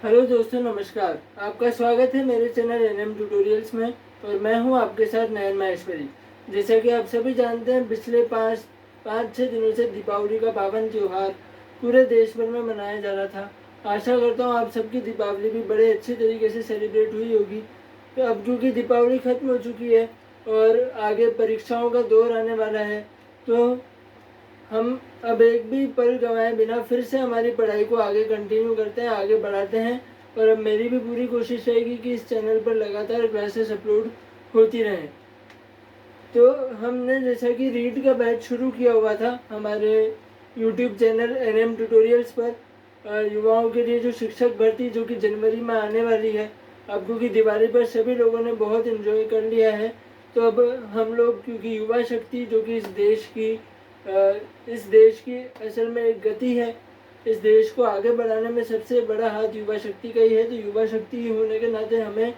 Hello दोस्तों, नमस्कार। आपका स्वागत है मेरे चैनल एनएम ट्यूटोरियल्स में और मैं हूं आपके साथ नयन माहेश्वरी। जैसा कि आप सभी जानते हैं, पिछले पाँच छः दिनों से दीपावली का पावन त्यौहार पूरे देश भर में मनाया जा रहा था। आशा करता हूं आप सबकी दीपावली भी बड़े अच्छे तरीके से सेलिब्रेट हुई होगी। तो अब क्योंकि दीपावली खत्म हो चुकी है और आगे परीक्षाओं का दौर आने वाला है, तो हम अब एक भी पल गंवाए बिना फिर से हमारी पढ़ाई को आगे कंटिन्यू करते हैं, आगे बढ़ाते हैं। और अब मेरी भी पूरी कोशिश रहेगी कि इस चैनल पर लगातार क्लासेस अपलोड होती रहें। तो हमने जैसा कि रीड का बैच शुरू किया हुआ था हमारे यूट्यूब चैनल एनएम ट्यूटोरियल्स पर युवाओं के लिए जो शिक्षक भर्ती जो कि जनवरी में आने वाली है। अब क्योंकि दिवाली पर सभी लोगों ने बहुत एंजॉय कर लिया है, तो अब हम लोग, क्योंकि युवा शक्ति जो कि इस देश की असल में एक गति है, इस देश को आगे बढ़ाने में सबसे बड़ा हाथ युवा शक्ति का ही है। तो युवा शक्ति ही होने के नाते हमें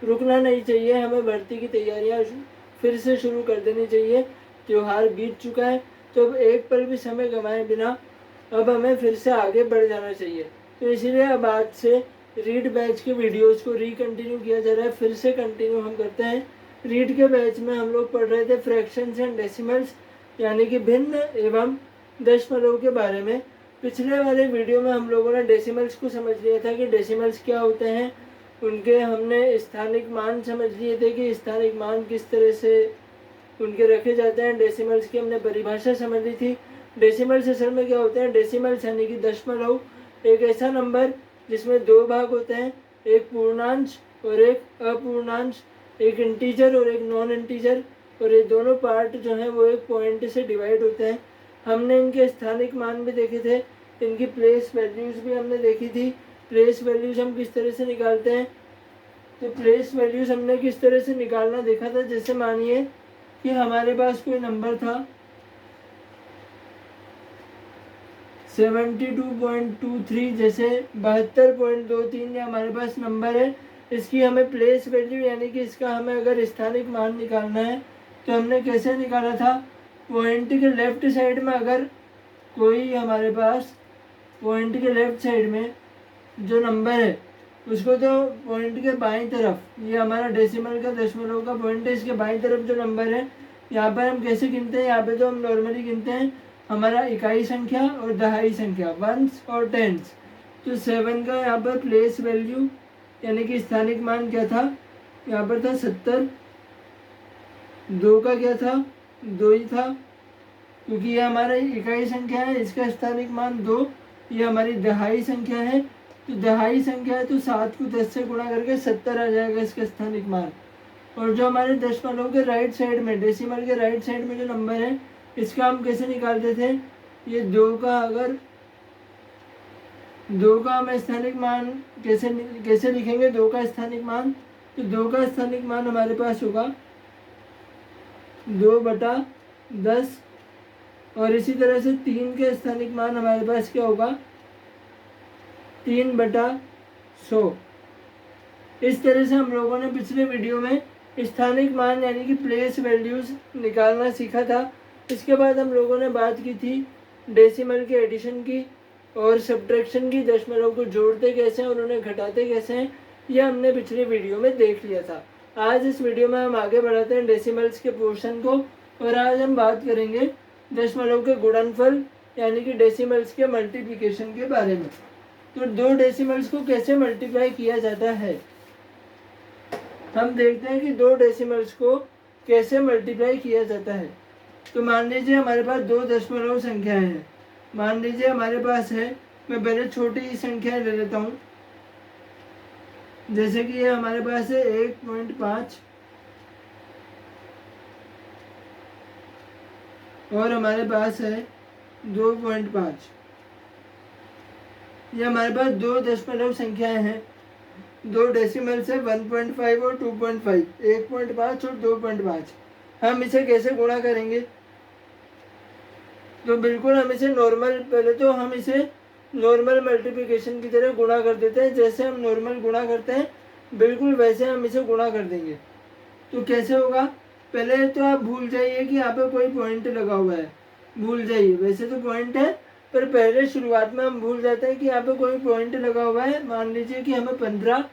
रुकना नहीं चाहिए, हमें भर्ती की तैयारियां फिर से शुरू कर देनी चाहिए। त्यौहार बीत चुका है, तो अब एक पल भी समय गंवाए बिना अब हमें फिर से आगे बढ़ जाना चाहिए। तो इसीलिए अब आज से रीड बैच के वीडियोस को रिकंटिन्यू किया जा रहा है। फिर से कंटिन्यू हम करते हैं। रीड के बैच में हम लोग पढ़ रहे थे फ्रैक्शंस एंड डेसिमल्स, यानी कि भिन्न एवं दशमलव के बारे में। पिछले वाले वीडियो में हम लोगों ने डेसिमल्स को समझ लिया था कि डेसिमल्स क्या होते हैं। उनके हमने स्थानिक मान समझ लिए थे कि स्थानिक मान किस तरह से उनके रखे जाते हैं। डेसिमल्स की हमने परिभाषा समझ ली थी। डेसिमल्स असल में क्या होते हैं? डेसिमल्स यानी कि दशमलव एक ऐसा नंबर जिसमें दो भाग होते हैं, एक पूर्णांश और एक अपूर्णांश, एक इंटीजर और एक नॉन इंटीजर। और ये दोनों पार्ट जो हैं वो एक पॉइंट से डिवाइड होते हैं। हमने इनके स्थानिक मान भी देखे थे, इनकी प्लेस वैल्यूज़ भी हमने देखी थी। प्लेस वैल्यूज़ हम किस तरह से निकालते हैं? तो प्लेस वैल्यूज़ हमने किस तरह से निकालना देखा था। जैसे मानिए कि हमारे पास कोई नंबर था 72.23, जैसे 72.23 या हमारे पास नंबर है। इसकी हमें प्लेस वैल्यू यानी कि इसका हमें अगर स्थानिक मान निकालना है तो हमने कैसे निकाला था? पॉइंट के लेफ्ट साइड में अगर कोई हमारे पास पॉइंट के लेफ्ट साइड में जो नंबर है उसको, तो पॉइंट के बाईं तरफ, ये हमारा डेसिमल का दशमलव का पॉइंट है, इसके बाईं तरफ जो नंबर है यहाँ पर हम कैसे गिनते हैं? यहाँ पे तो हम नॉर्मली गिनते हैं हमारा इकाई संख्या और दहाई संख्या, वंस और टेंस। तो 7 का यहाँ पर प्लेस वैल्यू यानी कि स्थानिक मान क्या था? यहाँ पर था 70। 2 का क्या था? 2 ही था, क्योंकि ये हमारा इकाई संख्या है, इसका स्थानिक मान 2। ये हमारी दहाई संख्या है, तो दहाई संख्या है तो 7 को 10 से गुणा करके 70 आ जाएगा इसका स्थानिक मान। और जो हमारे दशमलव के राइट साइड में, डेसिमल के राइट साइड में जो नंबर है, इसका हम कैसे निकालते थे? ये 2 का हम स्थानिक मान कैसे लिखेंगे? 2 का स्थानिक मान, तो 2 का स्थानिक मान हमारे पास होगा 2/10। और इसी तरह से 3 के स्थानिक मान हमारे पास क्या होगा? 3/100। इस तरह से हम लोगों ने पिछले वीडियो में स्थानिक मान यानी कि प्लेस वैल्यूज निकालना सीखा था। इसके बाद हम लोगों ने बात की थी डेसिमल के एडिशन की और सब्ट्रैक्शन की। दशमलव को जोड़ते कैसे हैं और उन्हें घटाते कैसे हैं, यह हमने पिछले वीडियो में देख लिया था। आज इस वीडियो में हम आगे बढ़ाते हैं डेसिमल्स के पोर्शन को, और आज हम बात करेंगे दशमलव के गुणनफल यानी कि डेसिमल्स के मल्टीप्लिकेशन के बारे में। तो 2 डेसिमल्स को कैसे मल्टीप्लाई किया जाता है, हम देखते हैं कि 2 डेसिमल्स को कैसे मल्टीप्लाई किया जाता है। तो मान लीजिए हमारे पास 2 दशमलव संख्याएं हैं। मान लीजिए हमारे पास है, मैं पहले छोटी ही संख्याएं ले लेता हूँ, जैसे कि ये हमारे पास है 1.5 और हमारे पास है 2.5। ये हमारे पास 2 दशमलव संख्याएं हैं। 2 डेसिमल से 1.5 और 2.5, 1.5 और 2.5। हम इसे कैसे गुणा करेंगे? तो बिल्कुल हम इसे पहले तो हम इसे नॉर्मल मल्टीप्लिकेशन की तरह गुणा कर देते हैं। जैसे हम नॉर्मल गुणा करते हैं बिल्कुल वैसे हम इसे गुणा कर देंगे। तो कैसे होगा? पहले तो आप भूल जाइए कि यहाँ पे कोई पॉइंट लगा हुआ है, भूल जाइए। वैसे तो पॉइंट है, पर पहले शुरुआत में हम भूल जाते हैं कि यहाँ पे कोई पॉइंट लगा हुआ है। मान लीजिए कि हमें 15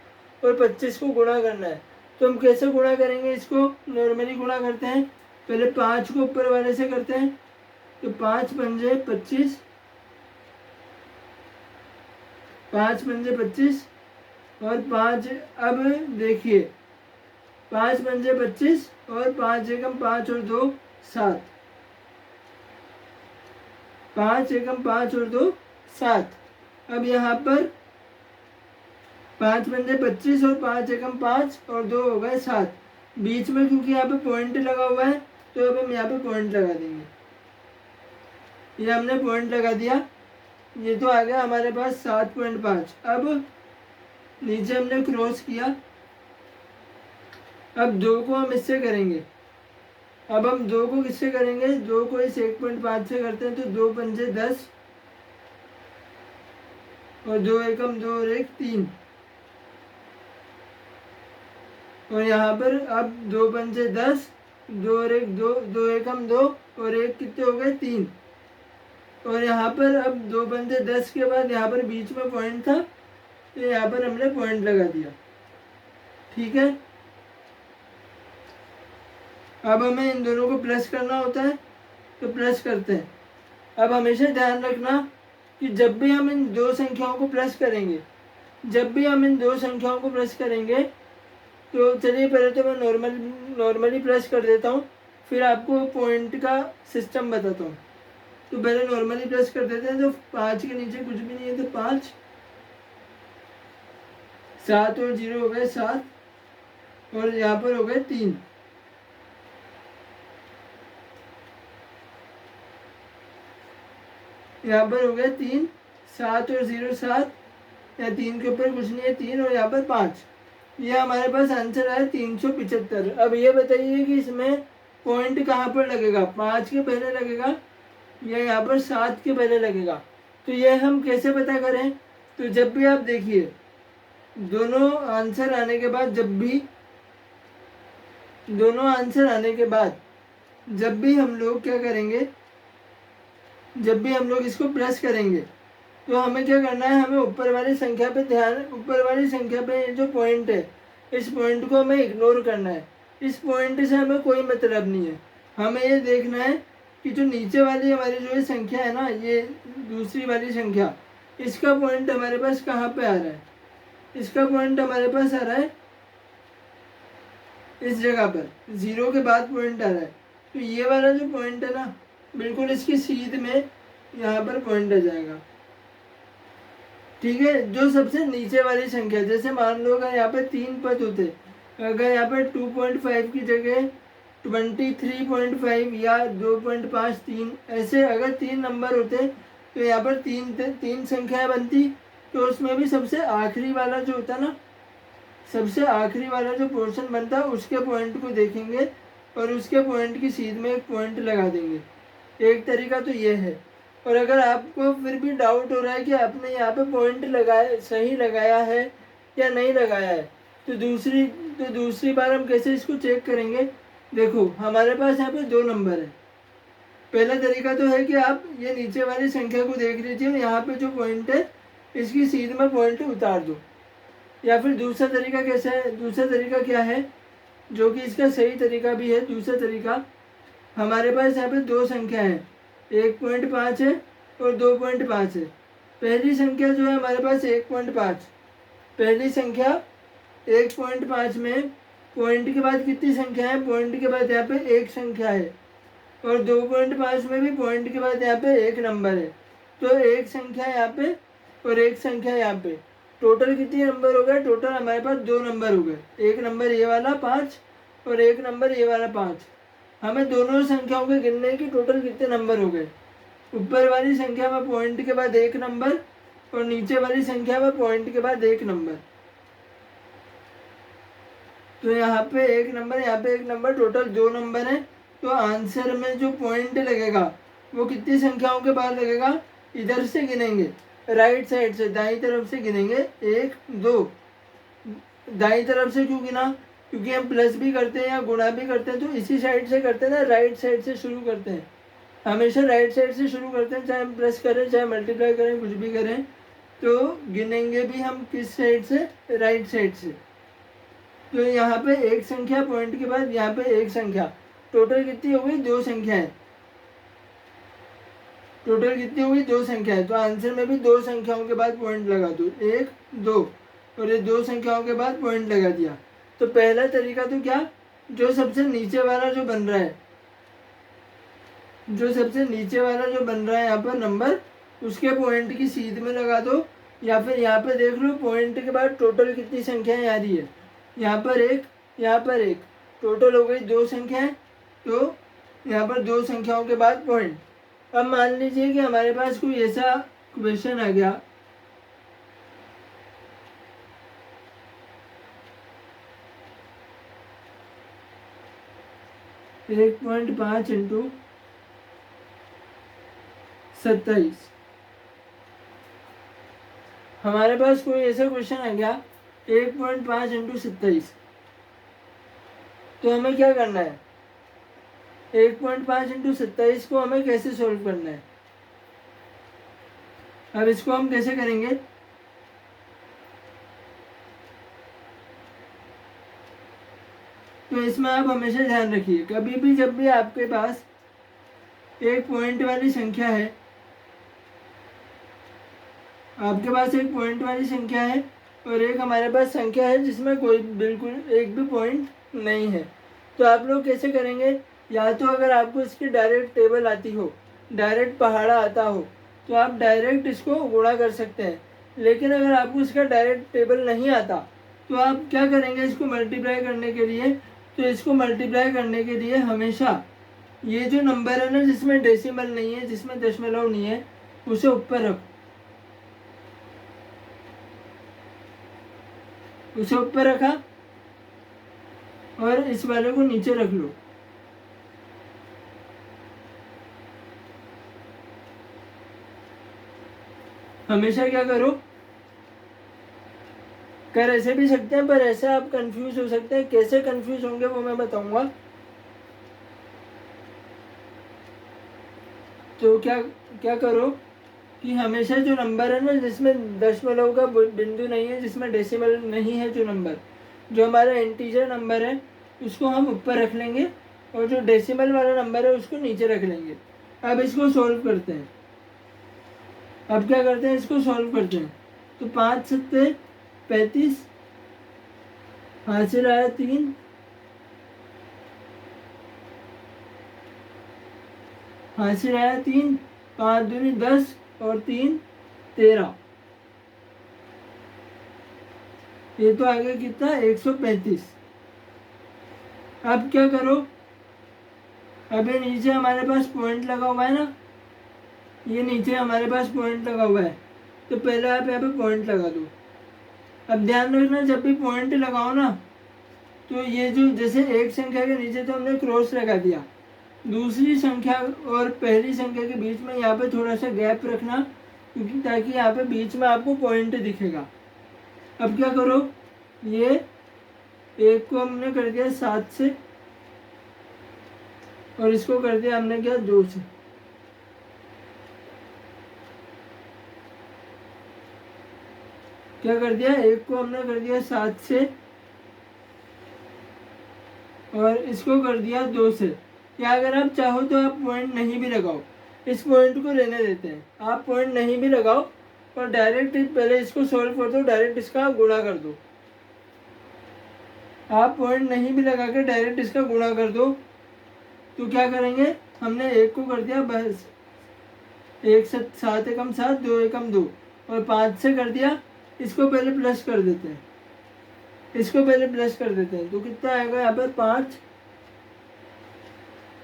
और 25 को गुणा करना है, तो हम कैसे गुणा करेंगे इसको? नॉर्मली गुणा करते हैं, पहले 5 को ऊपर वाले से करते हैं, तो 5 पंजे 25, 5 पंजे 25 और 5, अब देखिए 5 पंजे 25 और 5 एकम 5 और 2 7, 5 एकम 5 और 2 7। अब यहाँ पर 5 पंजे 25 और 5 एकम 5 और 2 हो गए 7। बीच में क्योंकि यहाँ पे पॉइंट लगा हुआ है, तो अब हम यहाँ पे पॉइंट लगा देंगे। ये हमने पॉइंट लगा दिया, ये तो आ गया हमारे पास 7.5। अब नीचे हमने क्रॉस किया, अब 2 को हम इससे करेंगे। अब हम 2 को किससे करेंगे? 2 को इस 1.5 से करते हैं, तो 2 पंजे 10 और 2 एकम 2 और 1 3। और यहाँ पर अब 2 पंजे 10, 2 और 1 2, 2 एकम 2 और 1 कितने हो गए? 3। और यहाँ पर अब 2 पंजे 10 के बाद यहाँ पर बीच में पॉइंट था, तो यहाँ पर हमने पॉइंट लगा दिया। ठीक है, अब हमें इन दोनों को प्लस करना होता है, तो प्लस करते हैं। अब हमेशा ध्यान रखना कि जब भी हम इन दो संख्याओं को प्लस करेंगे, तो चलिए पहले तो मैं नॉर्मली प्लस कर देता हूँ, फिर आपको पॉइंट का सिस्टम बताता हूँ। तो पहले नॉर्मली प्लस कर देते हैं, तो 5 के नीचे कुछ भी नहीं है, तो 5, 7 और 0 हो गए 7, और यहाँ पर हो गए 3। यहाँ पर हो गए 3, 7 और 0 7, या 3 के ऊपर कुछ नहीं है 3, और यहाँ पर 5। ये हमारे पास आंसर आया 375। अब ये बताइए कि इसमें पॉइंट कहाँ पर लगेगा? 5 के पहले लगेगा या यहाँ पर 7 के पहले लगेगा? तो ये हम कैसे पता करें? तो जब भी आप देखिए, दोनों आंसर आने के बाद जब भी हम लोग क्या करेंगे, जब भी हम लोग इसको प्लस करेंगे, तो हमें क्या करना है? हमें ऊपर वाली संख्या पे जो पॉइंट है, इस पॉइंट को हमें इग्नोर करना है। इस पॉइंट से हमें कोई मतलब नहीं है। हमें ये देखना है कि जो नीचे वाली हमारी जो ये संख्या है ना, ये दूसरी वाली संख्या, इसका पॉइंट हमारे पास कहाँ पे आ रहा है? इसका पॉइंट हमारे पास आ रहा है इस जगह पर, 0 के बाद पॉइंट आ रहा है। तो ये वाला जो पॉइंट है ना, बिल्कुल इसकी सीध में यहाँ पर पॉइंट आ जाएगा। ठीक है, जो सबसे नीचे वाली संख्या, जैसे मान लो अगर यहाँ पे 3 पद होते, अगर यहाँ पर 2.5 की जगह 23.5 या 2.5 3, ऐसे अगर 3 नंबर होते, तो यहाँ पर तीन संख्याएं बनती। तो उसमें भी सबसे आखिरी वाला जो होता ना, सबसे आखिरी वाला जो पोर्शन बनता है, उसके पॉइंट को देखेंगे और उसके पॉइंट की सीध में एक पॉइंट लगा देंगे। एक तरीका तो ये है। और अगर आपको फिर भी डाउट हो रहा है कि आपने यहाँ पे पॉइंट सही लगाया है या नहीं लगाया है, तो दूसरी बार हम कैसे इसको चेक करेंगे? देखो, हमारे पास यहाँ पे 2 नंबर है। पहला तरीका तो है कि आप ये नीचे वाली संख्या को देख लीजिए, यहाँ पे जो पॉइंट है इसकी सीध में पॉइंट उतार दो। या फिर दूसरा तरीका कैसा है? दूसरा तरीका क्या है, जो कि इसका सही तरीका भी है? दूसरा तरीका, हमारे पास यहाँ पे 2 संख्या है, 1.5 है और 2.5 है। पहली संख्या जो है हमारे पास 1.5, पहली संख्या 1.5 में पॉइंट के बाद कितनी संख्या है? पॉइंट के बाद यहाँ पे 1 संख्या है, और 2.5 में भी पॉइंट के बाद यहाँ पे 1 नंबर है। तो 1 संख्या यहाँ पे और 1 संख्या यहाँ पे, टोटल कितने नंबर हो गए? टोटल हमारे पास 2 नंबर हो गए। 1 नंबर ये वाला 5 और 1 नंबर ये वाला 5। हमें दोनों संख्याओं के गिनने की टोटल कितने नंबर हो गए? ऊपर वाली संख्या में पॉइंट के बाद 1 नंबर और नीचे वाली संख्या में पॉइंट के बाद 1 नंबर। तो यहाँ पे 1 नंबर, यहाँ पे 1 नंबर, टोटल 2 नंबर है। तो आंसर में जो पॉइंट लगेगा वो कितनी संख्याओं के बाद लगेगा? इधर से गिनेंगे, राइट साइड से, दाईं तरफ से गिनेंगे 1 2। दाईं तरफ से क्यों गिना? क्योंकि हम प्लस भी करते हैं या गुणा भी करते हैं तो इसी साइड से करते हैं ना, राइट साइड से शुरू करते हैं। हमेशा राइट साइड से शुरू करते हैं, चाहे हम प्लस करें चाहे मल्टीप्लाई करें कुछ भी करें, तो गिनेंगे भी हम किस साइड से, राइट साइड से। तो यहाँ पे एक संख्या पॉइंट के बाद यहाँ पे एक संख्या, टोटल कितनी हो गई, दो संख्याएं, टोटल कितनी हो गई, दो संख्याएं। तो आंसर में भी दो संख्याओं के बाद पॉइंट लगा दो, एक दो, और ये दो संख्याओं के बाद पॉइंट लगा दिया। तो पहला तरीका तो क्या, जो सबसे नीचे वाला जो बन रहा है, जो सबसे नीचे वाला जो बन रहा है यहाँ पर नंबर, उसके पॉइंट की सीध में लगा दो, या फिर यहाँ पे देख लो पॉइंट के बाद टोटल कितनी संख्याएं आ रही है, यहाँ पर एक, यहाँ पर एक, टोटल हो गई दो संख्याएं। तो यहाँ पर दो संख्याओं के बाद पॉइंट। अब मान लीजिए कि हमारे पास कोई ऐसा क्वेश्चन आ गया, एक 1.5 इंटू 27, हमारे पास कोई ऐसा क्वेश्चन आ गया 1.5 इंटू 27। तो हमें क्या करना है, 1.5 इंटू 27 को हमें कैसे सोल्व करना है। अब इसको हम कैसे करेंगे, तो इसमें आप हमेशा ध्यान रखिए, कभी भी जब भी आपके पास एक पॉइंट वाली संख्या है, आपके पास एक पॉइंट वाली संख्या है और एक हमारे पास संख्या है जिसमें कोई बिल्कुल एक भी पॉइंट नहीं है, तो आप लोग कैसे करेंगे, या तो अगर आपको इसकी डायरेक्ट टेबल आती हो, डायरेक्ट पहाड़ा आता हो, तो आप डायरेक्ट इसको गुणा कर सकते हैं। लेकिन अगर आपको इसका डायरेक्ट टेबल नहीं आता, तो आप क्या करेंगे, इसको मल्टीप्लाई करने के लिए, तो इसको मल्टीप्लाई करने के लिए हमेशा ये जो नंबर है ना जिसमें डेसिमल नहीं है, जिसमें दशमलव नहीं है, उसे ऊपर रखो, उसे ऊपर रखा और इस वाले को नीचे रख लो। हमेशा क्या करो, कर ऐसे भी सकते हैं, पर ऐसे आप कंफ्यूज हो सकते हैं, कैसे कंफ्यूज होंगे वो मैं बताऊंगा। तो क्या क्या करो कि हमेशा जो नंबर है ना जिसमें दशमलव का बिंदु नहीं है, जिसमें डेसिमल नहीं है, जो नंबर, जो हमारा इंटीजर नंबर है उसको हम ऊपर रख लेंगे और जो डेसिमल वाला नंबर है उसको नीचे रख लेंगे। अब इसको सॉल्व करते हैं। अब क्या करते हैं, इसको सॉल्व करते हैं। तो 5 सत्ते 35, हासिल आया 3, हासिल आया 3, 5 दूनी 10 और 3 13, ये तो आ गया कितना, 135। अब क्या करो, अभी नीचे हमारे पास पॉइंट लगा हुआ है ना, ये नीचे हमारे पास पॉइंट लगा हुआ है, तो पहले आप यहाँ पे पॉइंट लगा दो। अब ध्यान रखना, जब भी पॉइंट लगाओ ना, तो ये जो जैसे एक संख्या के नीचे तो हमने क्रॉस लगा दिया, दूसरी संख्या और पहली संख्या के बीच में यहाँ पे थोड़ा सा गैप रखना, क्योंकि ताकि यहाँ पे बीच में आपको पॉइंट दिखेगा। अब क्या करो, ये एक को हमने कर दिया 7 से और इसको कर दिया हमने क्या 2 से। क्या कर दिया, एक को हमने कर दिया 7 से और इसको कर दिया 2 से। या अगर आप चाहो तो आप पॉइंट नहीं भी लगाओ, इस पॉइंट को रहने देते हैं, आप पॉइंट नहीं भी लगाओ और डायरेक्ट पहले इसको सॉल्व कर दो, डायरेक्ट इसका गुणा कर दो। आप पॉइंट नहीं भी लगा के डायरेक्ट इसका गुणा कर दो। तो क्या करेंगे, हमने एक को कर दिया बस, 1 7 एकम 7, 2 एकम 2 और 5 से कर दिया, इसको पहले प्लस कर देते हैं, इसको पहले प्लस कर देते हैं। तो कितना आएगा यहाँ पर 5,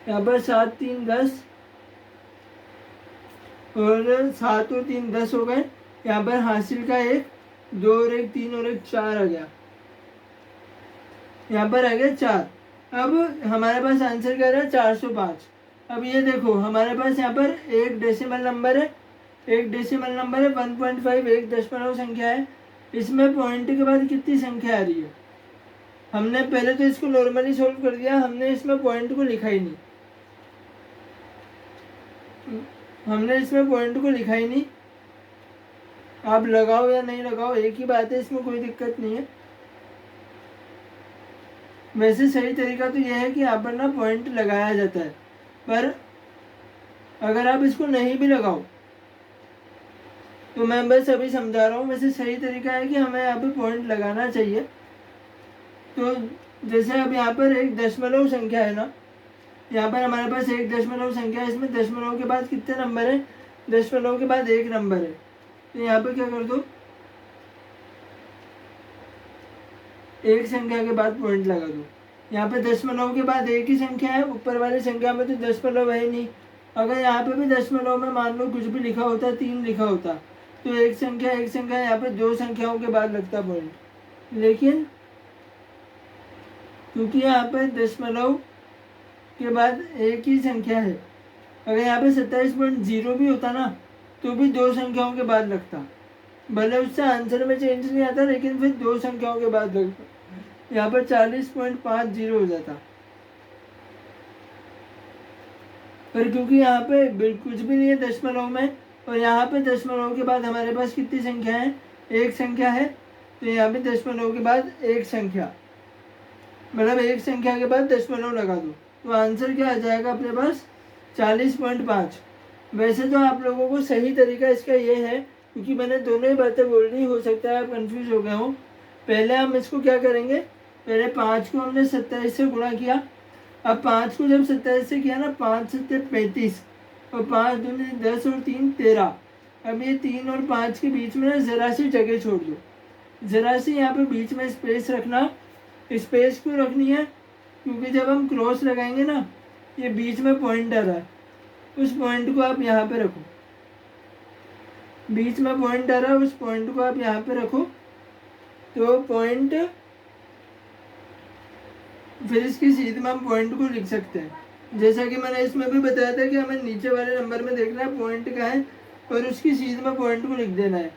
यहाँ पर 7 3 10 और 7 और 3 10 हो गए। यहाँ पर हासिल का 1, 2 और 1 3 और 1 4 आ गया, यहाँ पर आ गया 4। अब हमारे पास आंसर क्या रहा है, 405। अब ये देखो हमारे पास यहाँ पर एक डेसिमल नंबर है, एक डेसिमल नंबर है 1.5, एक दशमलव संख्या है, इसमें पॉइंट के बाद कितनी संख्या आ रही है। हमने पहले तो इसको नॉर्मली सोल्व कर दिया, हमने इसमें पॉइंट को लिखा ही नहीं। हमने इसमें पॉइंट को लिखा ही नहीं, आप लगाओ या नहीं लगाओ एक ही बात है, इसमें कोई दिक्कत नहीं है। वैसे सही तरीका तो यह है कि यहाँ पर ना पॉइंट लगाया जाता है, पर अगर आप इसको नहीं भी लगाओ तो मैं बस अभी समझा रहा हूँ। वैसे सही तरीका है कि हमें यहाँ पे पॉइंट लगाना चाहिए। तो जैसे अब यहाँ पर एक दशमलव संख्या है ना, यहाँ पर हमारे पास एक दशमलव संख्या है, इसमें दशमलव के बाद कितने नंबर है, दशमलव के बाद एक नंबर है। तो यहाँ पर क्या कर दो, एक संख्या के बाद पॉइंट लगा दो। यहाँ पे दशमलव के बाद एक ही संख्या है, ऊपर वाली संख्या में तो दशमलव है ही नहीं। अगर यहाँ पे भी दशमलव में मान लो कुछ भी लिखा होता, 3 लिखा होता, तो एक संख्या यहाँ पे 2 संख्याओं के बाद लगता पॉइंट। लेकिन क्योंकि यहाँ पे दशमलव के बाद एक ही संख्या है, अगर यहाँ पे 27.0 भी होता ना तो भी 2 संख्याओं के बाद लगता, भले उससे आंसर में चेंज नहीं आता, लेकिन फिर 2 संख्याओं के बाद लगता। यहाँ पर 40.50 हो जाता, पर क्योंकि यहाँ पे कुछ भी नहीं है दशमलव में, और यहाँ पे दशमलव के बाद हमारे पास कितनी संख्या है, एक संख्या है, तो यहाँ पे दशमलव के बाद एक संख्या, मतलब एक संख्या के बाद दशमलव लगा दो, तो आंसर क्या आ जाएगा अपने पास 40.5। वैसे तो आप लोगों को सही तरीका इसका ये है, क्योंकि मैंने दोनों ही बातें बोल दी, हो सकता है आप कंफ्यूज हो गए हो। पहले हम इसको क्या करेंगे, पहले 5 को हमने 27 से गुणा किया। अब 5 को जब 27 से किया ना, 5 7 35 और 5 दूनी 10 और 3 13। अब ये 3 और 5 के बीच में ना ज़रा सी जगह छोड़ दो, ज़रा सी यहाँ पे बीच में स्पेस रखना। स्पेस क्यों रखनी है, क्योंकि जब हम क्रॉस लगाएंगे ना, ये बीच में पॉइंट आ रहा है, उस पॉइंट को आप यहाँ पे रखो, बीच में पॉइंट आ रहा है, उस पॉइंट को आप यहाँ पे रखो, तो पॉइंट, फिर इसकी सीध में हम पॉइंट को लिख सकते हैं। जैसा कि मैंने इसमें भी बताया था कि हमें नीचे वाले नंबर में देखना है पॉइंट का है, और उसकी सीध में पॉइंट को लिख देना है।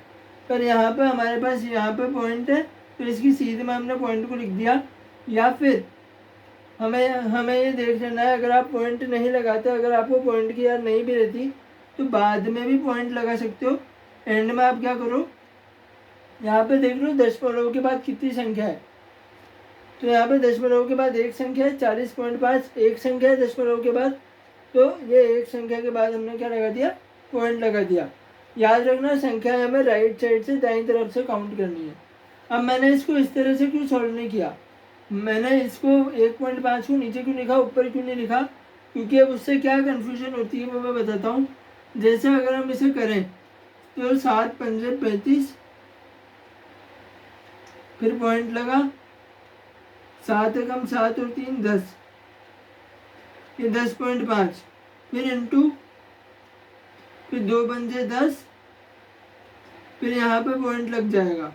पर यहाँ पे हमारे पास यहाँ पे पॉइंट है, तो इसकी सीध में हमने पॉइंट को लिख दिया। या फिर हमें ये देख लेना है, अगर आप पॉइंट नहीं लगाते, अगर आपको पॉइंट की याद नहीं भी रहती, तो बाद में भी पॉइंट लगा सकते हो। एंड में आप क्या करो, यहाँ पे देख लो दशमलव के बाद कितनी संख्या है, तो यहाँ पे दशमलव के बाद एक संख्या है 40.5, एक संख्या है दशमलव के बाद, तो ये एक संख्या के बाद हमने क्या लगा दिया, पॉइंट लगा दिया। याद रखना संख्या हमें राइट साइड से दाईं तरफ से काउंट करनी है। अब मैंने इसको इस तरह से क्यों सॉल्व नहीं किया, मैंने इसको 1.5 को नीचे क्यों लिखा, ऊपर क्यों नहीं लिखा, क्योंकि अब उससे क्या कन्फ्यूजन होती है वो मैं बताता हूँ। जैसे अगर हम इसे करें तो 7 पंजे 35, फिर पॉइंट लगा, 7 एकम 7 और 3 10, ये 10.5, फिर इंटू, फिर 2 पंजे 10, फिर यहाँ पे पॉइंट लग जाएगा,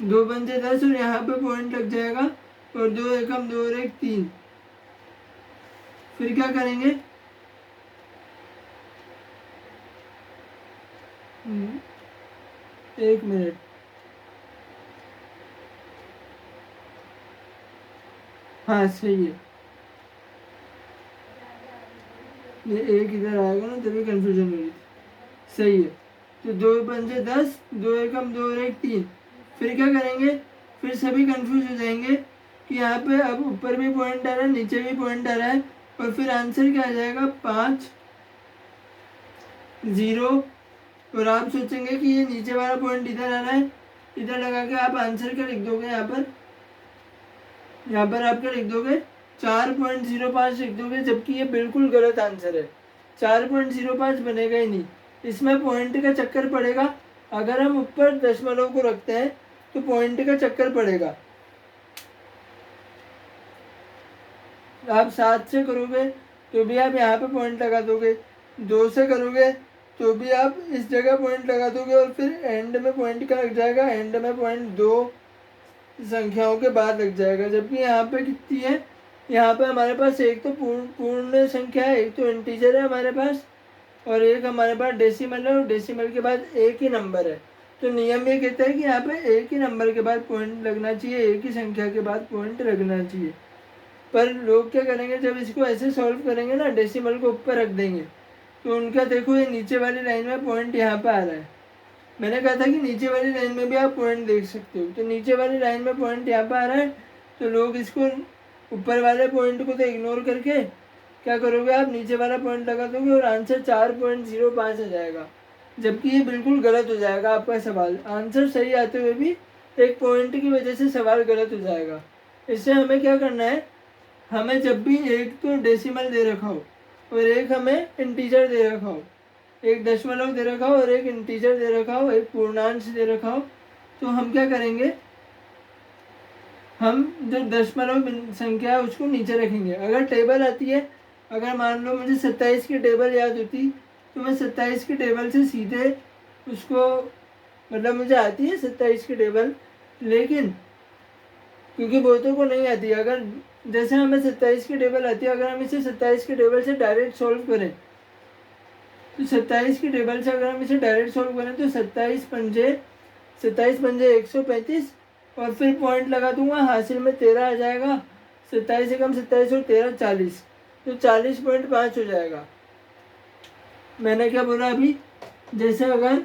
2 पंजे 10 और यहाँ पे पॉइंट लग जाएगा, और 2 एकम 2 और 1 3। फिर क्या करेंगे, एक मिनट, हाँ सही है, ये एक इधर आएगा ना तभी कंफ्यूजन हो रही थी, सही है। तो 2 पंजे 10, 2 एकम 2 और 1 3। फिर क्या करेंगे, फिर सभी कंफ्यूज हो जाएंगे कि यहाँ पे अब ऊपर भी पॉइंट आ रहा है, नीचे भी पॉइंट आ रहा है, और फिर आंसर क्या आ जाएगा 5 0। और आप सोचेंगे कि ये नीचे वाला पॉइंट इधर आ रहा है, इधर लगा के आप आंसर क्या लिख दोगे, यहाँ पर आप क्या लिख दोगे, 4.05 लिख दोगे, जबकि ये बिल्कुल गलत आंसर है। 4.05 बनेगा ही नहीं, इसमें पॉइंट का चक्कर पड़ेगा। अगर हम ऊपर दशमलव को रखते हैं तो पॉइंट का चक्कर पड़ेगा। आप 7 से करोगे तो भी आप यहाँ पे पॉइंट लगा दोगे, 2 से करोगे तो भी आप इस जगह पॉइंट लगा दोगे, और फिर एंड में पॉइंट का लग जाएगा, एंड में पॉइंट 2 संख्याओं के बाद लग जाएगा। जबकि यहाँ पे कितनी है, यहाँ पे हमारे पास एक तो पूर्ण संख्या है, एक तो इंटीजर है हमारे पास, और एक हमारे पास डेसिमल है, और डेसिमल के बाद एक ही नंबर है। तो नियम ये कहता है कि यहाँ पे एक ही नंबर के बाद पॉइंट लगना चाहिए, एक ही संख्या के बाद पॉइंट लगना चाहिए। पर लोग क्या करेंगे, जब इसको ऐसे सॉल्व करेंगे ना, डेसिमल को ऊपर रख देंगे, तो उनका देखो ये नीचे वाली लाइन में पॉइंट यहाँ पे आ रहा है। मैंने कहा था कि नीचे वाली लाइन में भी आप पॉइंट देख सकते हो। तो नीचे वाली लाइन में पॉइंट यहाँ पे आ रहा है, तो लोग इसको ऊपर वाले पॉइंट को तो इग्नोर करके क्या करोगे, आप नीचे वाला पॉइंट लगा दोगे और आंसर 4.05 आ जाएगा। जबकि ये बिल्कुल गलत हो जाएगा आपका सवाल। आंसर सही आते हुए भी एक पॉइंट की वजह से सवाल गलत हो जाएगा। इससे हमें क्या करना है, हमें जब भी एक तो डेसिमल दे रखा हो और एक हमें इंटीजर दे रखा हो, एक दशमलव दे रखा हो और एक इंटीजर दे रखा हो, एक पूर्णांश दे रखा हो, तो हम क्या करेंगे, हम जो दशमलव संख्या है उसको नीचे रखेंगे। अगर टेबल आती है, अगर मान लो मुझे 27 की टेबल याद होती तो मैं 27 की टेबल से सीधे उसको, मतलब मुझे आती है 27 की टेबल, लेकिन क्योंकि बहुतों को नहीं आती, अगर जैसे हमें 27 की टेबल आती है, अगर हम इसे 27 की टेबल से डायरेक्ट सॉल्व करें, तो 27 की टेबल से अगर हम इसे डायरेक्ट सॉल्व करें तो 27 पंजे 135 और फिर पॉइंट लगा दूंगा, हासिल में 13 आ जाएगा। 27 से कम 27 और 13 40, तो 40.5 हो जाएगा। मैंने क्या बोला अभी, जैसे अगर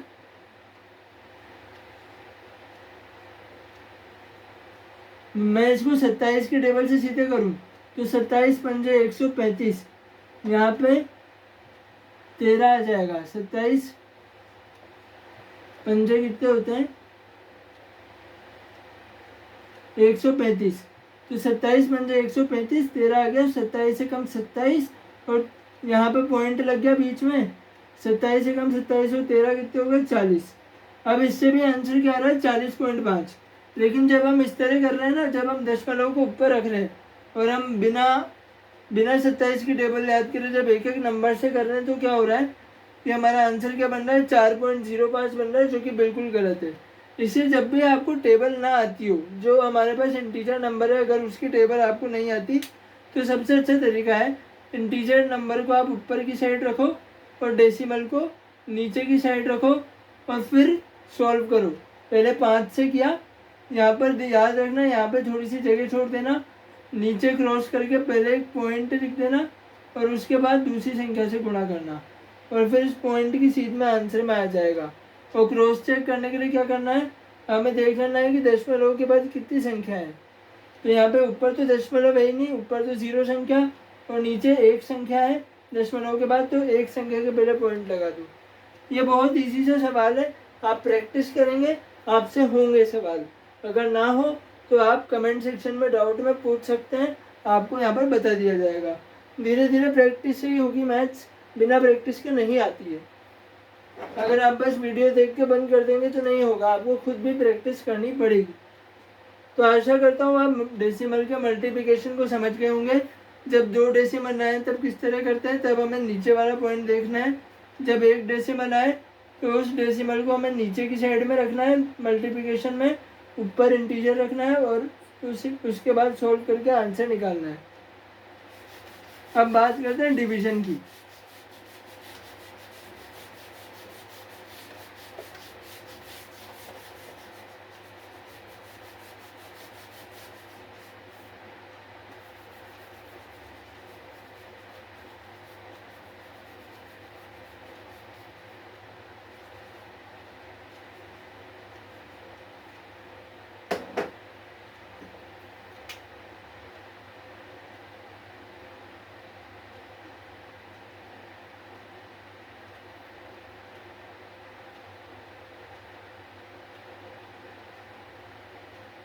मैं इसको 27 की टेबल से सीधे करूं तो 27 पंजे 135, यहाँ पे 13 आ जाएगा। 27 पंजे कितने होते हैं, 135, तो 27 पंजे 135, 13 आ गया। 27 से कम 27 और यहाँ पे पॉइंट लग गया बीच में, 27 से कम 27 और 13 कितने हो गए, 40। अब इससे भी आंसर क्या आ रहा है, 40.5। लेकिन जब हम इस तरह कर रहे हैं ना, जब हम दशमलव को ऊपर रख रहे हैं और हम बिना 27 की टेबल याद करे जब एक एक नंबर से कर रहे हैं, तो क्या हो रहा है कि हमारा आंसर क्या बन रहा है, 4.05 बन रहा है, जो कि बिल्कुल गलत है। इससे जब भी आपको टेबल ना आती हो, जो हमारे पास इंटीजर नंबर है, अगर उसकी टेबल आपको नहीं आती, तो सबसे अच्छा तरीका है इंटीजर नंबर को आप ऊपर की साइड रखो और डेसिमल को नीचे की साइड रखो और फिर सॉल्व करो। पहले 5 से किया, यहाँ पर याद रखना, यहाँ पे थोड़ी सी जगह छोड़ देना, नीचे क्रॉस करके पहले एक पॉइंट लिख देना और उसके बाद दूसरी संख्या से गुणा करना और फिर इस पॉइंट की सीध में आंसर में आ जाएगा। और क्रॉस चेक करने के लिए क्या करना है, हमें देख लेना है कि दशमलव के बाद कितनी संख्या है। तो यहाँ पे ऊपर तो दशमलव है ही नहीं, ऊपर तो 0 संख्या और नीचे 1 संख्या है दशमलव के बाद, तो 1 संख्या के पहले पॉइंट लगा दो। ये बहुत इजी सा सवाल है, आप प्रैक्टिस करेंगे आपसे होंगे सवाल। अगर ना हो तो आप कमेंट सेक्शन में डाउट में पूछ सकते हैं, आपको यहाँ पर बता दिया जाएगा। धीरे धीरे प्रैक्टिस से ही होगी मैथ्स, बिना प्रैक्टिस के नहीं आती है। अगर आप बस वीडियो देख के बंद कर देंगे तो नहीं होगा, आपको खुद भी प्रैक्टिस करनी पड़ेगी। तो आशा करता हूँ आप डेसिमल के मल्टीप्लिकेशन को समझ गए होंगे। जब 2 डेसिमल आए तब किस तरह करते हैं, तब हमें नीचे वाला पॉइंट देखना है। जब 1 डेसिमल आए तो उस डेसिमल को हमें नीचे की साइड में रखना है मल्टीप्लिकेशन में, ऊपर इंटीजर रखना है और उसके बाद सॉल्व करके आंसर निकालना है। अब बात करते हैं डिवीजन की।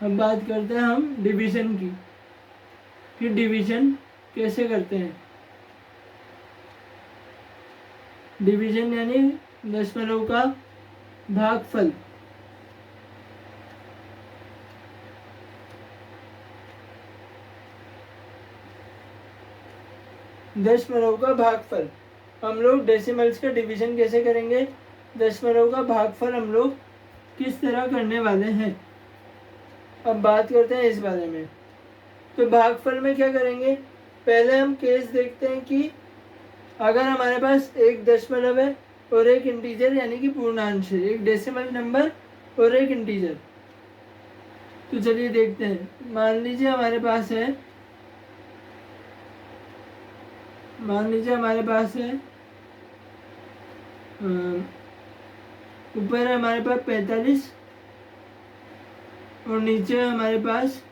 अब बात करते हैं हम डिवीजन की कि डिवीजन कैसे करते हैं। डिवीजन यानी दशमलव का भागफल। दशमलव का भागफल हम लोग डेसिमल्स का डिवीजन कैसे करेंगे, दशमलव का भागफल हम लोग किस तरह करने वाले हैं, अब बात करते हैं इस बारे में। तो भागफल में क्या करेंगे, पहले हम केस देखते हैं कि अगर हमारे पास एक दशमलव है और एक इंटीजर यानी कि पूर्णांश है, एक डेसिमल नंबर और एक इंटीजर। तो चलिए देखते हैं। मान लीजिए हमारे पास है ऊपर है हमारे पास 45 और नीचे है हमारे पास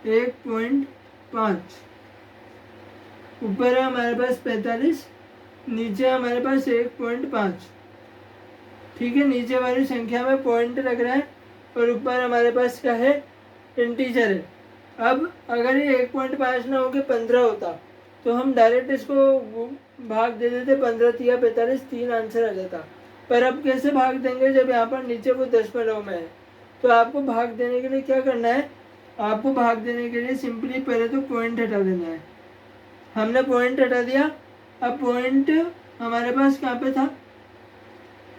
1.5। ऊपर है हमारे पास 45, नीचे है हमारे पास 1.5। ठीक है, नीचे वाली संख्या में पॉइंट लग रहा है और ऊपर हमारे पास क्या है, इंटीजर है। अब अगर ये 1.5 ना होकर 15 होता तो हम डायरेक्ट इसको भाग दे देते, 15 तिया 45, 3 आंसर आ जाता। पर अब कैसे भाग देंगे जब यहाँ पर नीचे वो दशमलव में है। तो आपको भाग देने के लिए क्या करना है, आपको भाग देने के लिए सिंपली पहले तो पॉइंट हटा देना है। हमने पॉइंट हटा दिया। अब पॉइंट हमारे पास कहाँ पे था,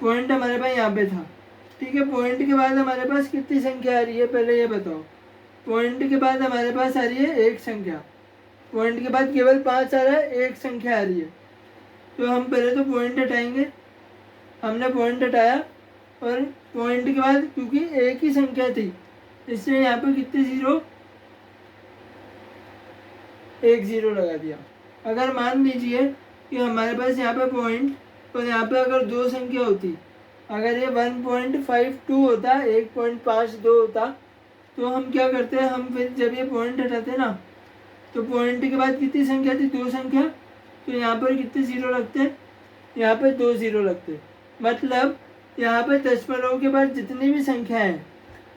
पॉइंट हमारे पास यहाँ पे था। ठीक है, पॉइंट के बाद हमारे पास कितनी संख्या आ रही है पहले ये बताओ। पॉइंट के बाद हमारे पास आ रही है एक संख्या, पॉइंट के बाद केवल 5 आ रहा है, एक संख्या आ रही है। तो हम पहले तो पॉइंट हटाएंगे। हमने पॉइंट हटाया और पॉइंट के बाद क्योंकि एक ही संख्या थी इसलिए यहाँ पे कितने जीरो, एक जीरो लगा दिया। अगर मान लीजिए कि हमारे पास यहाँ पे पॉइंट और यहाँ पे अगर दो संख्या होती, अगर ये 1.52 होता, 1.52 होता, तो हम क्या करते हैं, हम फिर जब ये पॉइंट हटाते ना तो पॉइंट के बाद कितनी संख्या थी, दो संख्या, तो यहाँ पर कितने जीरो लगते, यहाँ पे 2 जीरो लगते। मतलब यहाँ पे दशमलव के बाद जितनी भी संख्याएं हैं,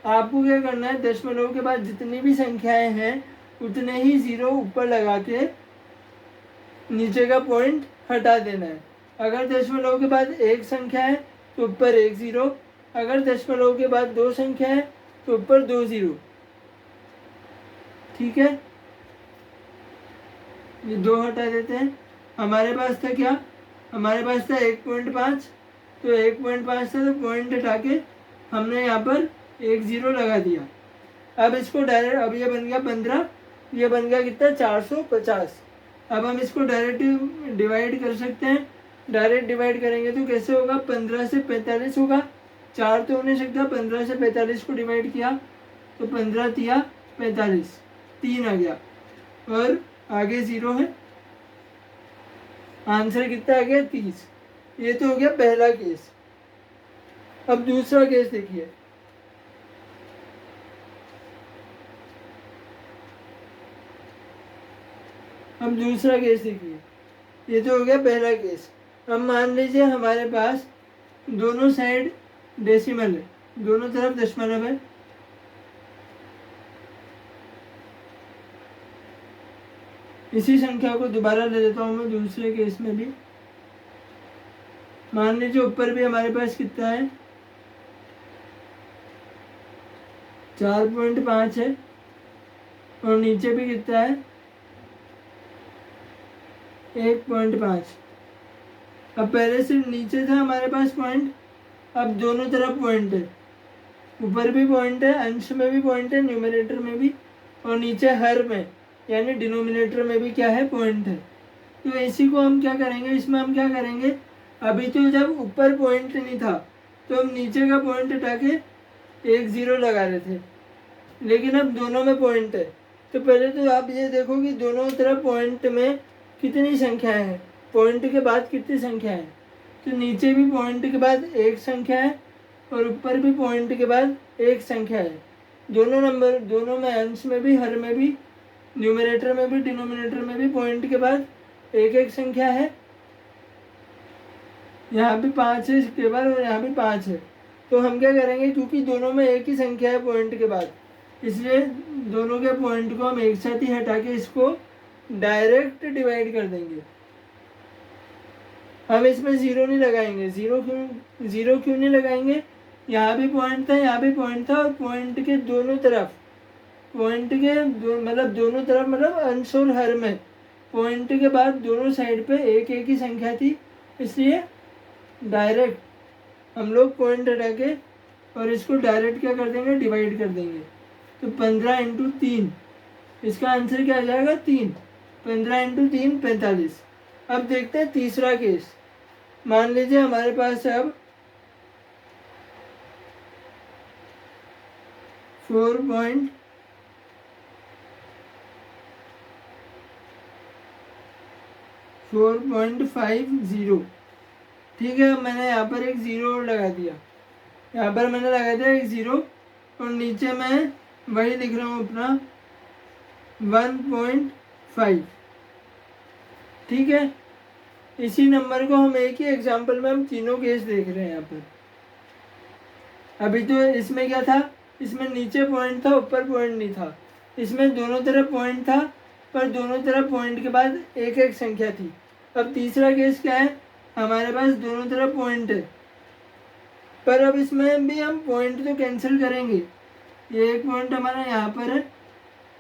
आपको क्या करना है, दशमलव के बाद जितनी भी संख्याएं हैं उतने ही जीरो ऊपर लगा के नीचे का पॉइंट हटा देना है। अगर दशमलव के बाद एक संख्या है तो ऊपर एक जीरो, अगर दशमलव के बाद दो संख्या है तो ऊपर 2 जीरो। ठीक है, ये 2 हटा देते हैं। हमारे पास था क्या, हमारे पास था 1.5, तो 1.5 था तो पॉइंट हटा के हमने यहाँ पर एक जीरो लगा दिया। अब इसको डायरेक्ट, अब ये बन गया 15, ये बन गया कितना 450। अब हम इसको डायरेक्ट डिवाइड कर सकते हैं। डायरेक्ट डिवाइड करेंगे तो कैसे होगा, 15 से 45 होगा, 4 तो हो नहीं सकता, 15 से 45 को डिवाइड किया तो 15 तिया 45, 3 आ गया और आगे जीरो है, आंसर कितना आ गया 30। ये तो हो गया पहला केस। अब दूसरा केस देखिए, अब दूसरा केस देखिए, ये तो हो गया पहला केस। अब मान लीजिए हमारे पास दोनों साइड डेसिमल है, दोनों तरफ दशमलव है। इसी संख्या को दोबारा ले लेता हूँ मैं दूसरे केस में भी। मान लीजिए ऊपर भी हमारे पास कितना है, 4.5 है और नीचे भी कितना है, 1.5। अब पहले सिर्फ नीचे था हमारे पास पॉइंट, अब दोनों तरफ पॉइंट है, ऊपर भी पॉइंट है, अंश में भी पॉइंट है, न्यूमरेटर में भी, और नीचे हर में यानी डिनोमिनेटर में भी क्या है, पॉइंट है। तो इसी को हम क्या करेंगे, इसमें हम क्या करेंगे, अभी तो जब ऊपर पॉइंट नहीं था तो हम नीचे का पॉइंट हटा के एक जीरो लगा रहे थे, लेकिन अब दोनों में पॉइंट है। तो पहले तो आप ये देखो कि दोनों तरफ पॉइंट में कितनी संख्याएं हैं, पॉइंट के बाद कितनी संख्या है। तो नीचे भी पॉइंट के बाद एक संख्या है और ऊपर भी पॉइंट के बाद एक संख्या है। दोनों नंबर, दोनों में, अंश में भी, हर में भी, न्यूमरेटर में भी, डिनोमिनेटर में भी पॉइंट के बाद एक एक संख्या है। यहाँ भी 5 है केवल और यहाँ भी 5 है। तो हम क्या करेंगे, क्योंकि दोनों में एक ही संख्या है पॉइंट के बाद, इसलिए दोनों के पॉइंट को हम एक साथ ही हटा के इसको डायरेक्ट डिवाइड कर देंगे। हम इसमें जीरो नहीं लगाएंगे। जीरो क्यों नहीं लगाएंगे, यहाँ भी पॉइंट था, यहाँ भी पॉइंट था, और पॉइंट के दोनों तरफ, पॉइंट के मतलब दोनों तरफ मतलब अंश और हर में पॉइंट के बाद दोनों साइड पे एक एक ही संख्या थी, इसलिए डायरेक्ट हम लोग पॉइंट हटा के और इसको डायरेक्ट क्या कर देंगे, डिवाइड कर देंगे। तो 15 इंटू 3, इसका आंसर क्या आ जाएगा, 3। 15 इंटू 3 45। अब देखते हैं तीसरा केस। मान लीजिए हमारे पास अब 4.50, ठीक है, मैंने यहाँ पर एक ज़ीरो और लगा दिया, यहाँ पर मैंने लगा दिया एक ज़ीरो, और नीचे मैं वही लिख रहा हूँ अपना 1.5। ठीक है, इसी नंबर को हम एक ही एग्जाम्पल में हम तीनों केस देख रहे हैं यहाँ पर। अभी तो इसमें क्या था, इसमें नीचे पॉइंट था, ऊपर पॉइंट नहीं था। इसमें दोनों तरफ पॉइंट था, पर दोनों तरफ पॉइंट के बाद एक एक संख्या थी। अब तीसरा केस क्या है, हमारे पास दोनों तरफ पॉइंट है, पर अब इसमें भी हम पॉइंट तो कैंसिल करेंगे। ये एक पॉइंट हमारा यहाँ पर है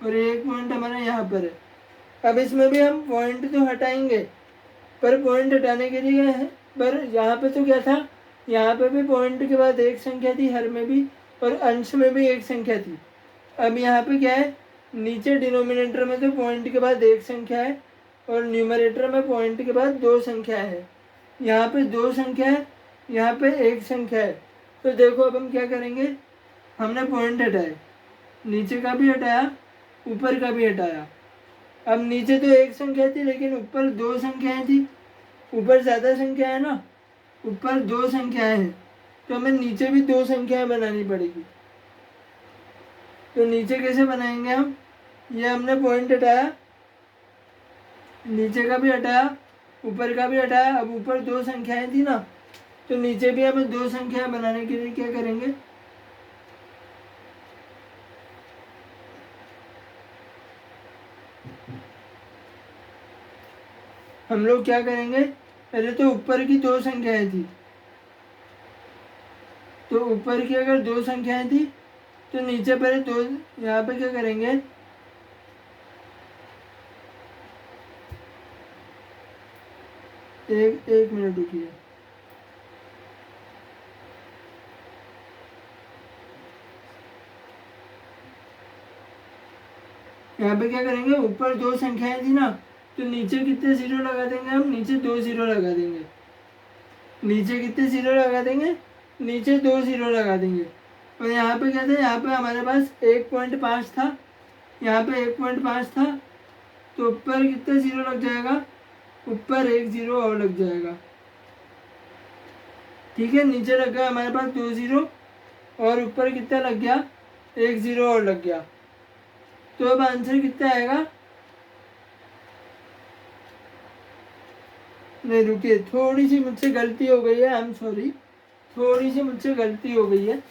और एक पॉइंट हमारा यहाँ पर है। अब इसमें भी हम पॉइंट तो हटाएंगे, पर पॉइंट हटाने के लिए है, पर यहाँ पे तो क्या था, यहाँ पे भी पॉइंट के बाद एक संख्या थी हर में भी, और अंश में भी एक संख्या थी। अब यहाँ पे क्या है, नीचे डिनोमिनेटर में तो पॉइंट के बाद एक संख्या है और न्यूमरेटर में पॉइंट के बाद दो संख्या है। यहाँ पे दो संख्या है, यहाँ पे एक संख्या है। तो देखो अब हम क्या करेंगे, हमने पॉइंट हटाए, नीचे का भी हटाया, ऊपर का भी हटाया। अब नीचे तो एक संख्या थी लेकिन ऊपर दो संख्याएं थी, ऊपर ज़्यादा संख्या है ना, ऊपर दो संख्याएं हैं, तो हमें नीचे भी दो संख्याएं बनानी पड़ेगी। तो नीचे कैसे बनाएंगे हम, ये हमने पॉइंट हटाया, नीचे का भी हटाया, ऊपर का भी हटाया। अब ऊपर दो संख्याएं थी ना, तो नीचे भी हमें दो संख्याएं बनाने के लिए क्या करेंगे, हम लोग क्या करेंगे, पहले तो ऊपर की दो संख्याएं थी, तो ऊपर की अगर दो संख्याएं थी तो नीचे पहले दो, यहाँ पे क्या करेंगे, एक मिनट रुकिए। यहाँ पे क्या करेंगे, ऊपर दो संख्याएं थी ना, तो नीचे कितने जीरो लगा देंगे हम, नीचे दो जीरो लगा देंगे। नीचे कितने जीरो लगा देंगे, नीचे दो जीरो लगा देंगे। और यहाँ पे क्या था, यहाँ पे हमारे पास 1.5 था, यहाँ पे 1.5 था, तो ऊपर कितना जीरो लग जाएगा, ऊपर एक जीरो और लग जाएगा। ठीक है, नीचे लग गया हमारे पास दो जीरो, और ऊपर कितना लग गया, एक जीरो और लग गया। तो अब आंसर कितना आएगा, नहीं रुकिए, थोड़ी सी मुझसे गलती हो गई है, आई एम सॉरी, थोड़ी सी मुझसे गलती हो गई है।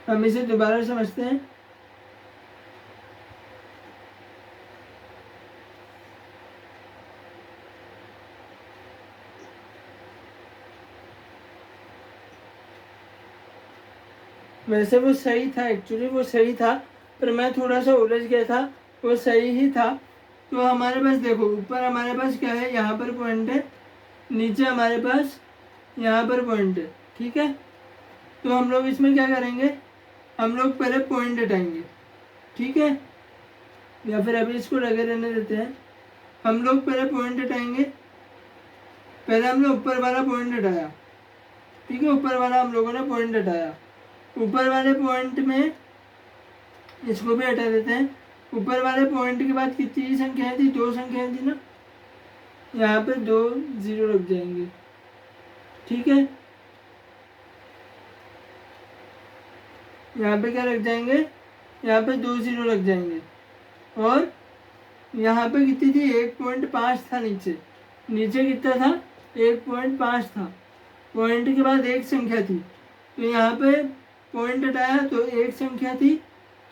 हम इसे दोबारा समझते हैं। वैसे वो सही था, एक्चुअली वो सही था, पर मैं थोड़ा सा उलझ गया था, वो सही ही था। तो हमारे पास देखो, ऊपर हमारे पास क्या है, यहाँ पर पॉइंट है, नीचे हमारे पास यहाँ पर पॉइंट है। ठीक है, तो हम लोग इसमें क्या करेंगे, हम लोग पहले पॉइंट हटाएंगे। ठीक है, या फिर अभी इसको लगे रहने देते हैं। हम लोग पहले पॉइंट हटाएंगे, पहले हमने ऊपर वाला पॉइंट हटाया। ठीक है, ऊपर वाला हम लोगों ने पॉइंट हटाया। ऊपर वाले पॉइंट में इसको भी हटा देते हैं। ऊपर वाले पॉइंट के बाद कितनी संख्याएं थी, दो संख्याएं थी ना, यहाँ पे दो जीरो लग जाएंगे। ठीक है, यहाँ पे क्या लग जाएंगे, यहाँ पे दो जीरो लग जाएंगे। और यहाँ पे कितनी थी, 1.5 था नीचे, नीचे कितना था, 1.5 था। पॉइंट के बाद एक संख्या थी, तो यहाँ पे पॉइंट हटाया तो एक संख्या थी,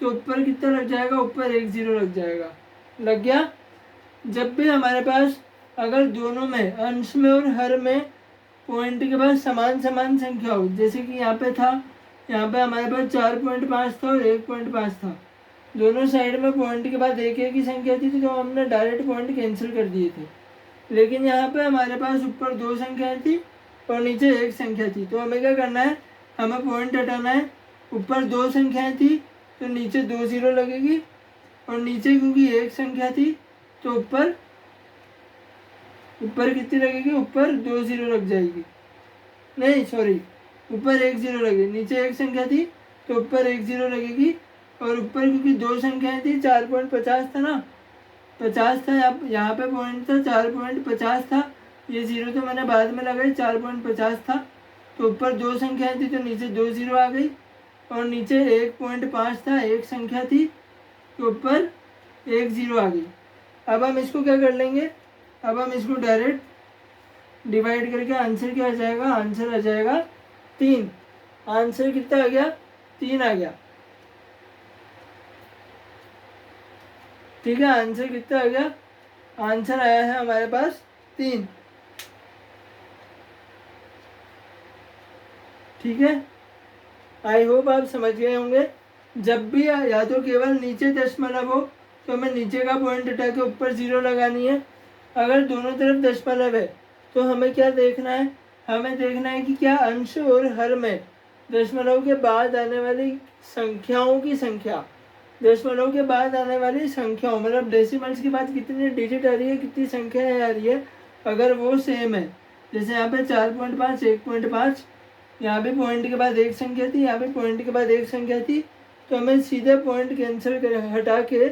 तो ऊपर कितना लग जाएगा, ऊपर एक जीरो लग जाएगा। लग गया। जब भी हमारे पास अगर दोनों में, अंश में और हर में, पॉइंट के बाद समान समान संख्या हो, जैसे कि यहाँ पे था, यहाँ पे हमारे पास 4.5 था और 1.5 था, दोनों साइड में पॉइंट के बाद एक एक ही संख्या थी, तो हमने डायरेक्ट पॉइंट कैंसिल कर दिए थे। लेकिन यहाँ पे हमारे पास ऊपर दो संख्याएं थी और नीचे एक संख्या थी, तो हमें क्या करना है, हमें पॉइंट हटाना है। ऊपर दो संख्याएं थी तो नीचे दो जीरो लगेगी, और नीचे क्योंकि एक संख्या थी तो ऊपर कितनी लगेगी, ऊपर दो जीरो लग जाएगी, नहीं सॉरी, ऊपर एक जीरो लगेगी। नीचे एक संख्या थी तो ऊपर 1 0 लगेगी। और ऊपर क्योंकि दो संख्याएं थी 4.50 था ना, 50 था, यहाँ पे पॉइंट था 4.50 था, ये 0 तो मैंने बाद में लगाई, 4.50 था। तो ऊपर दो संख्याएं थी तो नीचे 2 0 आ गई, और नीचे 1.5 था, एक संख्या थी तो ऊपर 1 0 आ गई। अब हम इसको क्या कर लेंगे, अब हम इसको डायरेक्ट डिवाइड करके आंसर क्या आ जाएगा, आंसर आ जाएगा 3। आंसर कितना आ गया, 3 आ गया। ठीक है, आंसर कितना आ गया, आंसर आया है हमारे पास 3। ठीक है, आई होप आप समझ गए होंगे। जब भी या तो केवल नीचे दशमलव हो तो हमें नीचे का पॉइंट हटा के ऊपर 0 लगानी है। अगर दोनों तरफ दशमलव है तो हमें क्या देखना है, हमें देखना है कि क्या अंश और हर में दशमलव के बाद आने वाली संख्याओं की संख्या, दशमलव के बाद आने वाली संख्याओं मतलब डेसिमल्स के बाद कितनी डिजिट आ रही है, कितनी संख्या आ रही है, अगर वो सेम है, जैसे यहाँ पे 4.5 1.5, यहाँ भी पॉइंट के बाद एक संख्या थी, यहाँ भी पॉइंट के बाद एक संख्या थी, तो हमें सीधे पॉइंट कैंसिल कर हटा के,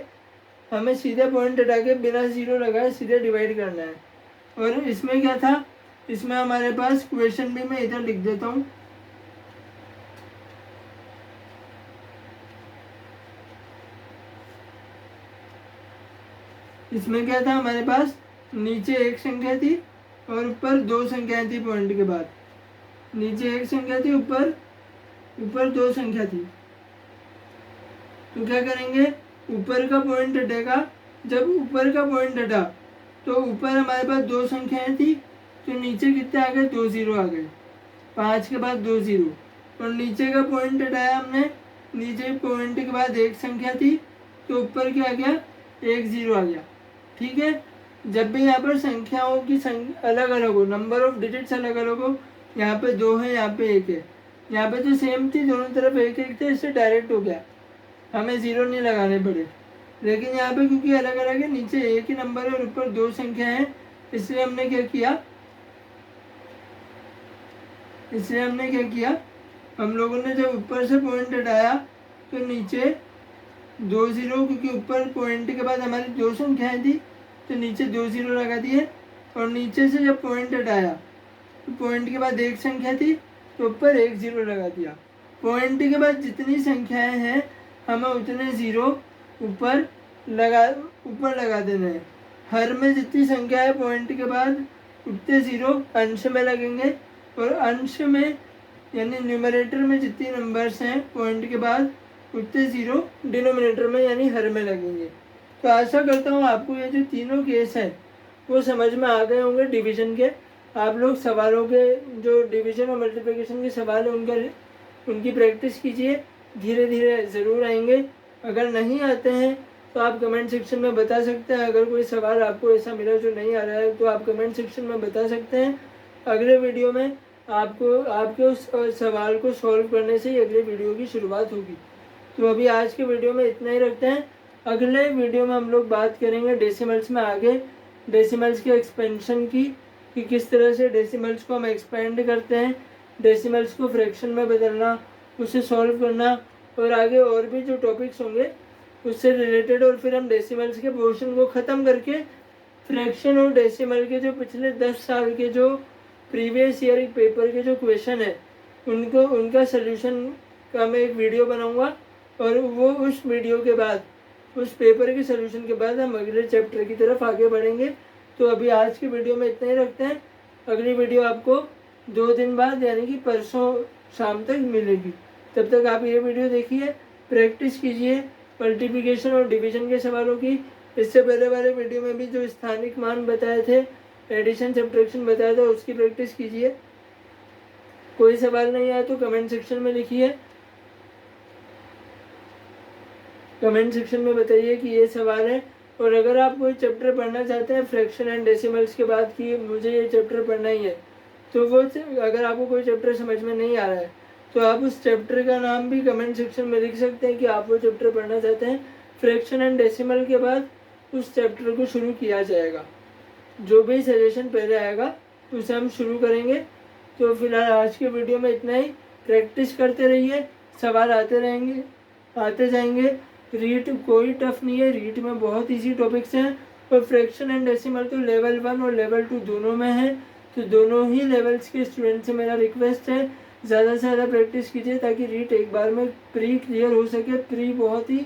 हमें सीधे पॉइंट हटा के बिना 0 लगाए सीधे डिवाइड करना है। और इसमें क्या था, इसमें हमारे पास क्वेश्चन भी मैं इधर लिख देता हूँ। इसमें क्या था हमारे पास, नीचे एक संख्या थी और ऊपर दो संख्याएं थी पॉइंट के बाद, नीचे एक संख्या थी, ऊपर दो संख्या थी। तो क्या करेंगे, ऊपर का पॉइंट हटेगा, जब ऊपर का पॉइंट हटा तो ऊपर हमारे पास दो संख्याएं थी तो नीचे कितने आ गए, 2 0 आ गए, 5 के बाद 2 0, और नीचे का पॉइंट हटाया हमने, नीचे पॉइंट के बाद एक संख्या थी तो ऊपर क्या आ गया, 1 0 आ गया। ठीक है, जब भी यहाँ पर संख्याओं की अलग अलग हो, नंबर ऑफ डिजिट्स अलग अलग हो, यहाँ पे 2 है, यहाँ पे 1 है, यहाँ पे तो सेम थी, दोनों तरफ 1 1 थे, इससे डायरेक्ट हो गया, हमें 0 नहीं लगाने पड़े। लेकिन यहाँ पे क्योंकि अलग अलग है, नीचे एक ही नंबर है और ऊपर दो संख्या है, इसलिए हमने क्या किया, हम लोगों ने जब ऊपर से पॉइंट हटाया तो नीचे 2 0, क्योंकि ऊपर पॉइंट के बाद हमारी दो संख्याएं थी तो नीचे 2 0 लगा दिए, और नीचे से जब पॉइंट हटाया तो पॉइंट के बाद एक संख्या थी तो ऊपर 1 0 लगा दिया। पॉइंट के बाद जितनी संख्याएं हैं हमें उतने 0 ऊपर लगा देना है। हर में जितनी संख्या है पॉइंट के बाद उतने 0 अंश में लगेंगे, और अंश में यानी न्यूमरेटर में जितनी नंबर्स हैं पॉइंट के बाद उतने 0 डिनोमिनेटर में यानी हर में लगेंगे। तो आशा करता हूँ आपको ये जो तीनों केस हैं वो समझ में आ गए होंगे डिवीज़न के। आप लोग सवालों के जो डिवीज़न और मल्टीप्लिकेशन के सवाल हैं उनकी प्रैक्टिस कीजिए, धीरे धीरे ज़रूर आएंगे। अगर नहीं आते हैं तो आप कमेंट सेक्शन में बता सकते हैं। अगर कोई सवाल आपको ऐसा मिला जो नहीं आ रहा है तो आप कमेंट सेक्शन में बता सकते हैं। अगले वीडियो में आपको आपके उस सवाल को सॉल्व करने से ही अगले वीडियो की शुरुआत होगी। तो अभी आज के वीडियो में इतना ही रखते हैं। अगले वीडियो में हम लोग बात करेंगे डेसिमल्स में आगे, डेसिमल्स के एक्सपेंशन की, कि किस तरह से डेसिमल्स को हम एक्सपेंड करते हैं, डेसिमल्स को फ्रैक्शन में बदलना, उसे सॉल्व करना, और आगे और भी जो टॉपिक्स होंगे उससे रिलेटेड। और फिर हम डेसिमल्स के पोर्शन को ख़त्म करके फ्रैक्शन और डेसिमल के जो पिछले 10 साल के जो प्रीवियस ईयर पेपर के जो क्वेश्चन है उनका सल्यूशन का मैं एक वीडियो बनाऊंगा, और वो उस वीडियो के बाद, उस पेपर के सल्यूशन के बाद हम अगले चैप्टर की तरफ आगे बढ़ेंगे। तो अभी आज की वीडियो में इतना ही रखते हैं। अगली वीडियो आपको 2 दिन बाद यानी कि परसों शाम तक मिलेगी। तब तक आप ये वीडियो देखिए, प्रैक्टिस कीजिए मल्टीप्लिकेशन और डिवीजन के सवालों की। इससे पहले वाले वीडियो में भी जो स्थानिक मान बताए थे, एडिशन सब्ट्रैक्शन बताया था, उसकी प्रैक्टिस कीजिए। कोई सवाल नहीं आया तो कमेंट सेक्शन में लिखिए, कमेंट सेक्शन में बताइए कि ये सवाल है। और अगर आप कोई चैप्टर पढ़ना चाहते हैं फ्रैक्शन एंड डेसिमल्स के बाद कि मुझे ये चैप्टर पढ़ना ही है, तो वो अगर आपको कोई चैप्टर समझ में नहीं आ रहा है तो आप उस चैप्टर का नाम भी कमेंट सेक्शन में लिख सकते हैं कि आप वो चैप्टर पढ़ना चाहते हैं। फ्रैक्शन एंड डेसिमल के बाद उस चैप्टर को शुरू किया जाएगा। जो भी सजेशन पहले आएगा उसे हम शुरू करेंगे। तो फिलहाल आज के वीडियो में इतना ही। प्रैक्टिस करते रहिए, सवाल आते जाएंगे। रीट कोई टफ नहीं है, रीट में बहुत इजी टॉपिक्स हैं। और फ्रैक्शन एंड डेसिमल तो लेवल 1 और लेवल 2 दोनों में है, तो दोनों ही लेवल्स के स्टूडेंट से मेरा रिक्वेस्ट है ज़्यादा से ज़्यादा प्रैक्टिस कीजिए ताकि रीट एक बार में प्री क्लियर हो सके। प्री बहुत ही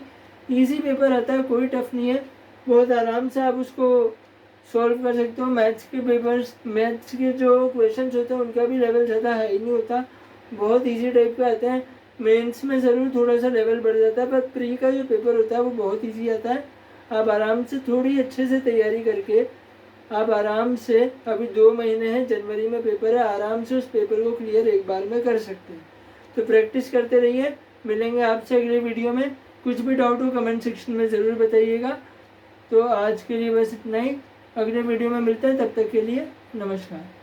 ईजी पेपर आता है, कोई टफ नहीं है, बहुत आराम से आप उसको सॉल्व कर सकते हो। मैथ्स के जो क्वेश्चंस होते हैं उनका भी लेवल ज़्यादा हाई नहीं होता, बहुत इजी टाइप के आते हैं। मेंस में ज़रूर थोड़ा सा लेवल बढ़ जाता है, पर प्री का जो पेपर होता है वो बहुत इजी आता है। आप आराम से थोड़ी अच्छे से तैयारी करके आप आराम से, अभी 2 महीने हैं, जनवरी में पेपर है, आराम से उस पेपर को क्लियर एक बार में कर सकते हैं। तो प्रैक्टिस करते रहिए। मिलेंगे आपसे अगले वीडियो में। कुछ भी डाउट हो कमेंट सेक्शन में ज़रूर बताइएगा। तो आज के लिए बस इतना ही, अगले वीडियो में मिलते हैं, तब तक के लिए नमस्कार।